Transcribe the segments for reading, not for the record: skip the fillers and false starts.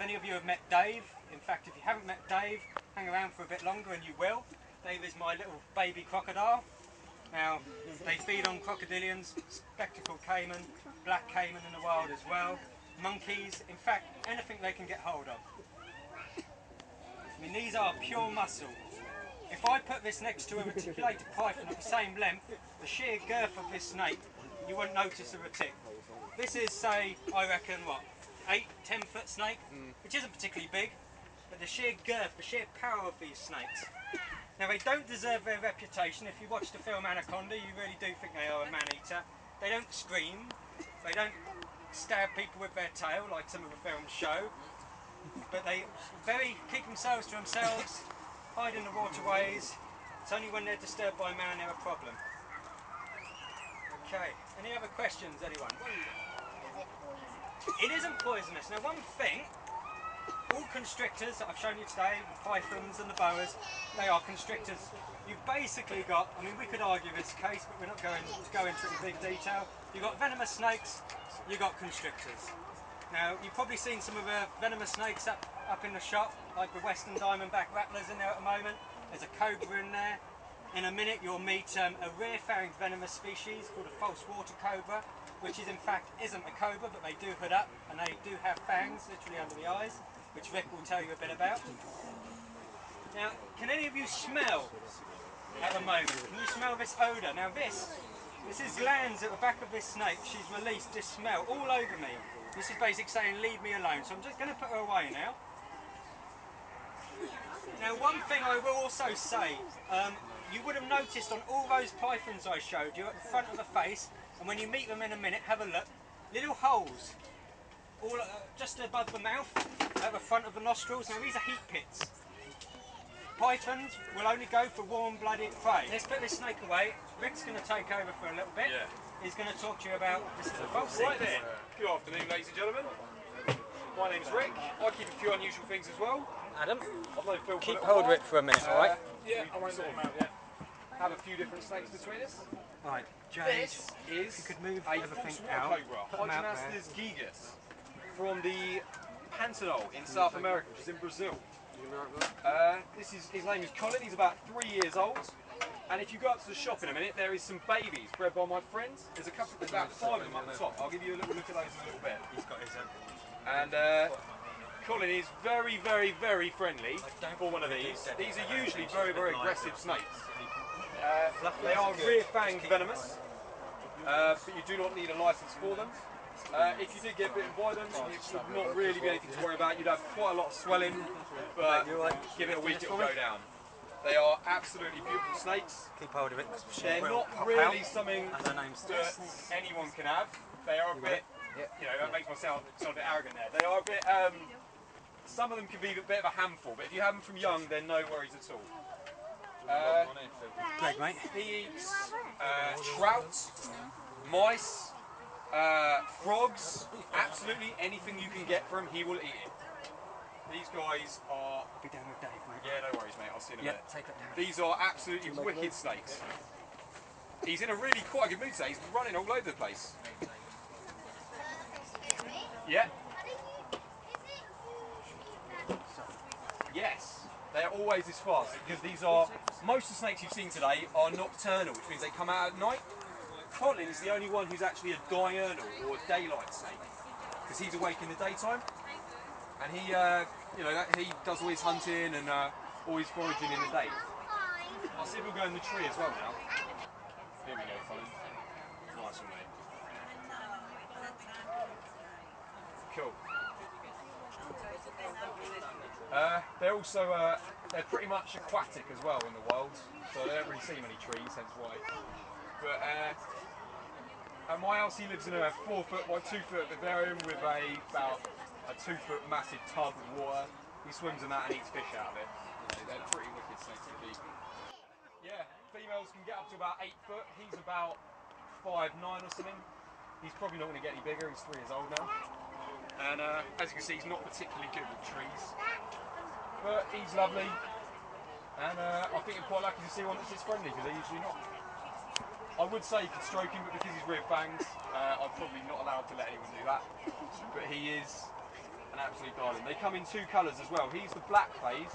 any of you have met Dave, in fact if you haven't met Dave, hang around for a bit longer and you will. Dave is my little baby crocodile. Now, they feed on crocodilians, spectacled caiman, black caiman in the wild as well, monkeys, in fact anything they can get hold of. I mean, these are pure muscle. If I put this next to a reticulated python of the same length, the sheer girth of this snake, you wouldn't notice a retic. This is, say, I reckon, what, 8-10 foot snake, which isn't particularly big, but the sheer girth, the sheer power of these snakes. Now, they don't deserve their reputation. If you watch the film Anaconda, you really do think they are a man-eater. They don't scream, they don't stab people with their tail like some of the films show, but they keep themselves to themselves, hide in the waterways. It's only when they're disturbed by man they're a problem. Okay, any other questions, anyone? It isn't poisonous. Now, one thing, all constrictors that I've shown you today, the pythons and the boas, they are constrictors. You've basically got, I mean, we could argue this case, but we're not going to go into it in big detail. You've got venomous snakes, you've got constrictors. Now, you've probably seen some of the venomous snakes up in the shop, like the Western Diamondback rattlers in there at the moment. There's a cobra in there. In a minute you'll meet a rare-fanged venomous species called a false water cobra, which is in fact isn't a cobra, but they do hood up and they do have fangs literally under the eyes, which Rick will tell you a bit about. Now, can any of you smell at the moment? Can you smell this odour? Now this is glands at the back of this snake. She's released this smell all over me. This is basically saying leave me alone, so I'm just going to put her away now. Now, one thing I will also say, you would have noticed on all those pythons I showed you at the front of the face, and when you meet them in a minute, have a look, little holes all just above the mouth, at the front of the nostrils. Now these are heat pits. Pythons will only go for warm-blooded prey. Let's put this snake away. Rick's going to take over for a little bit. Yeah. He's going to talk to you about, this is a bouncy. Right then, good afternoon ladies and gentlemen. My name's Rick. I keep a few unusual things as well. Adam, I've known Phil keep hold of it for a minute, alright? Yeah, I won't sort of have a few different snakes between us. Right, Jade, This is you could move a everything false out. cobra, Hyginastes gigas, from the Pantanal in South America, which is in Brazil. His name is Colin. He's about 3 years old. And if you go up to the shop in a minute, there is some babies bred by my friends. There's about 5 of them at the top. I'll give you a little look at those in a little bit. He's got his And Colin is very, very, very friendly for one of these. These are usually very, very aggressive snakes. They are rear-fanged venomous, but you do not need a license for them. If you did get bitten by them, it would not really be anything to worry about. You'd have quite a lot of swelling, but give it a week, it'll go down. They are absolutely beautiful snakes. Keep hold of it. They're not really something that anyone can have. They are a bit, you know, that makes myself sound a bit arrogant there. They are a bit, some of them can be a bit of a handful, but if you have them from young, then no worries at all. Great, mate. He eats trout, mice, frogs, absolutely anything you can get from him, he will eat it. These guys are... Be down with Dave, mate. Yeah, no worries, mate. I'll see you in a minute. Take that down. These are absolutely wicked snakes. He's in a really quite good mood today. He's running all over the place. Yeah. Yes. They are always this fast because these are... Most of the snakes you've seen today are nocturnal, which means they come out at night. Colin is the only one who's actually a diurnal or daylight snake because he's awake in the daytime. And he, you know, he does all his hunting and all his foraging in the day. I'll see if we'll go in the tree as well now. Here we go, Colin. Nice one, mate. Cool. They're also, they're pretty much aquatic as well in the wild, so they don't really see many trees, hence why. But at my house, he lives in a 4 foot by 2 foot vivarium with about a 2 foot massive tub of water. He swims in that and eats fish out of it. You know, they're pretty wicked snakes to keep. Yeah, females can get up to about 8 foot. He's about 5'9" or something. He's probably not going to get any bigger. He's 3 years old now. And as you can see, he's not particularly good with trees. But he's lovely. And I think you're quite lucky to see one that's this friendly because they're usually not. I would say you could stroke him, but because he's rear fangs, I'm probably not allowed to let anyone do that. But he is an absolute darling. They come in two colours as well. He's the black phase,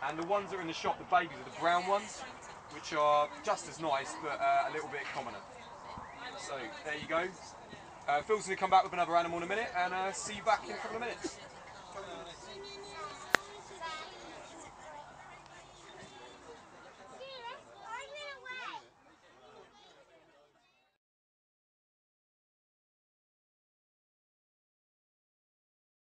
and the ones that are in the shop, the babies, are the brown ones, which are just as nice, but a little bit commoner. So there you go. Phil's going to come back with another animal in a minute, and see you back in a couple of minutes.